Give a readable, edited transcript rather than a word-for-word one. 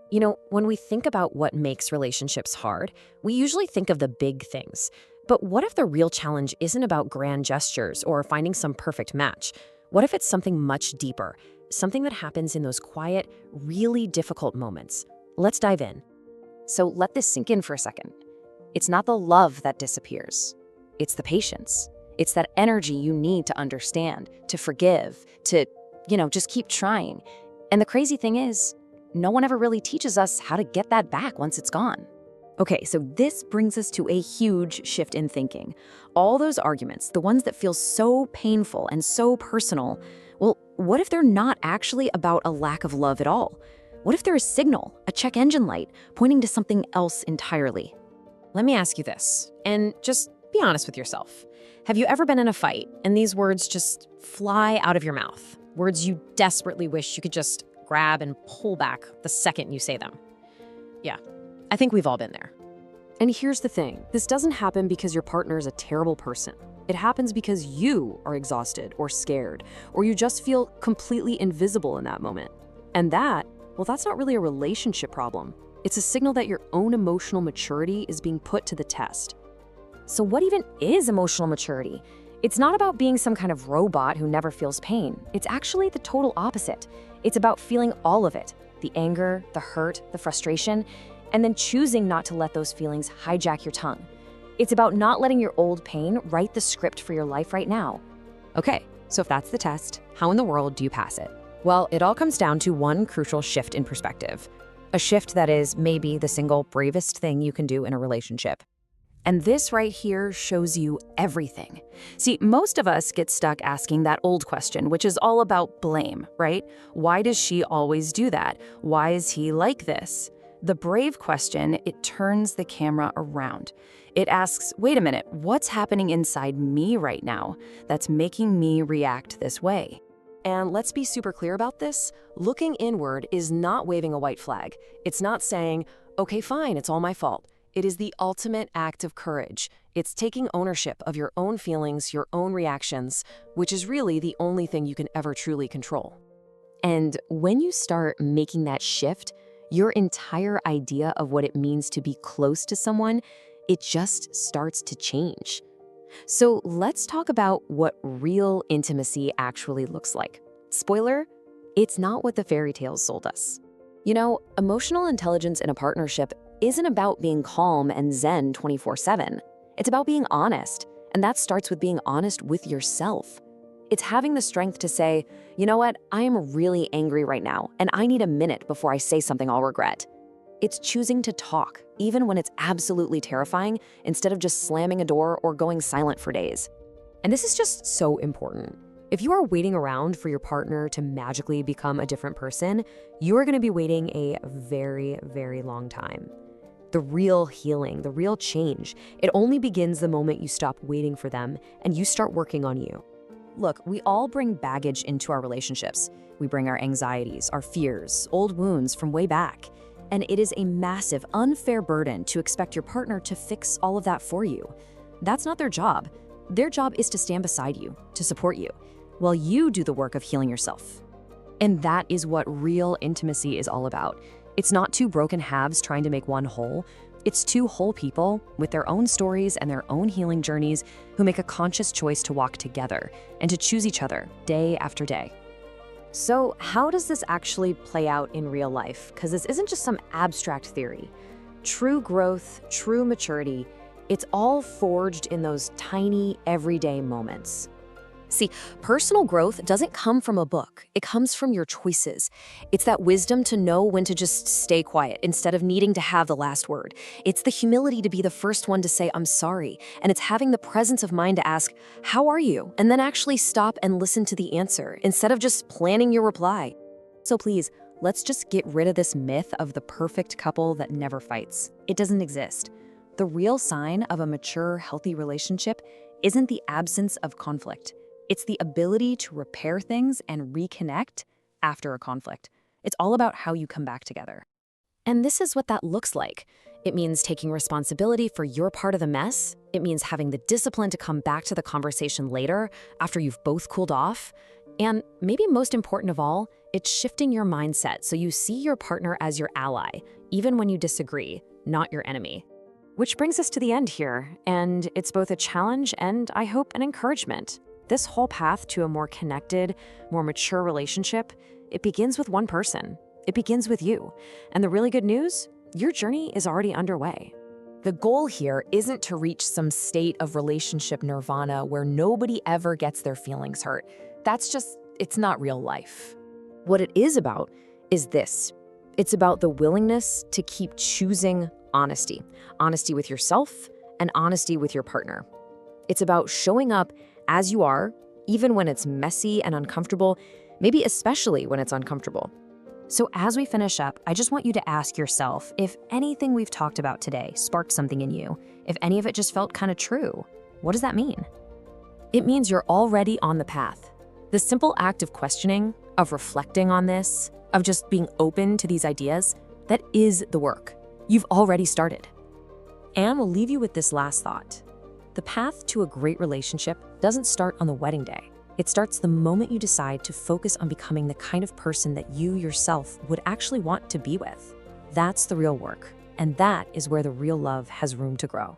When we think about what makes relationships hard, we usually think of the big things. But what if the real challenge isn't about grand gestures or finding some perfect match? What if it's something much deeper, something that happens in those quiet, really difficult moments? Let's dive in. So let this sink in for a second. It's not the love that disappears. It's the patience. It's that energy you need to understand, to forgive, to, just keep trying. And the crazy thing is, no one ever really teaches us how to get that back once it's gone. Okay, so this brings us to a huge shift in thinking. All those arguments, the ones that feel so painful and so personal, well, what if they're not actually about a lack of love at all? What if they're a signal, a check engine light, pointing to something else entirely? Let me ask you this, and just be honest with yourself. Have you ever been in a fight and these words just fly out of your mouth? Words you desperately wish you could just grab and pull back the second you say them. Yeah, I think we've all been there. And here's the thing, this doesn't happen because your partner is a terrible person. It happens because you are exhausted or scared, or you just feel completely invisible in that moment. And that's not really a relationship problem. It's a signal that your own emotional maturity is being put to the test. So what even is emotional maturity? It's not about being some kind of robot who never feels pain. It's actually the total opposite. It's about feeling all of it, the anger, the hurt, the frustration, and then choosing not to let those feelings hijack your tongue. It's about not letting your old pain write the script for your life right now. Okay, so if that's the test, how in the world do you pass it? Well, it all comes down to one crucial shift in perspective. A shift that is maybe the single bravest thing you can do in a relationship. And this right here shows you everything. See, most of us get stuck asking that old question, which is all about blame, right? Why does she always do that? Why is he like this? The brave question, it turns the camera around. It asks, wait a minute, what's happening inside me right now that's making me react this way? And let's be super clear about this. Looking inward is not waving a white flag. It's not saying, okay, fine, it's all my fault. It is the ultimate act of courage. It's taking ownership of your own feelings, your own reactions, which is really the only thing you can ever truly control. And when you start making that shift, your entire idea of what it means to be close to someone, it just starts to change. So let's talk about what real intimacy actually looks like. Spoiler, it's not what the fairy tales sold us. Emotional intelligence in a partnership isn't about being calm and zen 24/7. It's about being honest, and that starts with being honest with yourself. It's having the strength to say, you know what, I am really angry right now, and I need a minute before I say something I'll regret. It's choosing to talk, even when it's absolutely terrifying, instead of just slamming a door or going silent for days. And this is just so important. If you are waiting around for your partner to magically become a different person, you are going to be waiting a very, very long time. The real healing, the real change, it only begins the moment you stop waiting for them and you start working on you. Look, we all bring baggage into our relationships. We bring our anxieties, our fears, old wounds from way back. And it is a massive, unfair burden to expect your partner to fix all of that for you. That's not their job. Their job is to stand beside you, to support you, while you do the work of healing yourself. And that is what real intimacy is all about. It's not two broken halves trying to make one whole. It's two whole people with their own stories and their own healing journeys who make a conscious choice to walk together and to choose each other day after day. So how does this actually play out in real life? Because this isn't just some abstract theory. True growth, true maturity, it's all forged in those tiny, everyday moments. See, personal growth doesn't come from a book. It comes from your choices. It's that wisdom to know when to just stay quiet instead of needing to have the last word. It's the humility to be the first one to say, I'm sorry. And it's having the presence of mind to ask, how are you? And then actually stop and listen to the answer instead of just planning your reply. So please, let's just get rid of this myth of the perfect couple that never fights. It doesn't exist. The real sign of a mature, healthy relationship isn't the absence of conflict. It's the ability to repair things and reconnect after a conflict. It's all about how you come back together. And this is what that looks like. It means taking responsibility for your part of the mess. It means having the discipline to come back to the conversation later after you've both cooled off. And maybe most important of all, It's shifting your mindset so you see your partner as your ally, even when you disagree, not your enemy. Which brings us to the end here, and it's both a challenge and, I hope, an encouragement. This whole path to a more connected, more mature relationship, it begins with one person. It begins with you. And the really good news? Your journey is already underway. The goal here isn't to reach some state of relationship nirvana where nobody ever gets their feelings hurt. It's not real life. What it is about is this. It's about the willingness to keep choosing honesty. Honesty with yourself and honesty with your partner. It's about showing up as you are, even when it's messy and uncomfortable, maybe especially when it's uncomfortable. So as we finish up, I just want you to ask yourself if anything we've talked about today sparked something in you, if any of it just felt kind of true. What does that mean? It means you're already on the path. The simple act of questioning, of reflecting on this, of just being open to these ideas, that is the work. You've already started. And we'll leave you with this last thought. The path to a great relationship doesn't start on the wedding day. It starts the moment you decide to focus on becoming the kind of person that you yourself would actually want to be with. That's the real work, and that is where the real love has room to grow.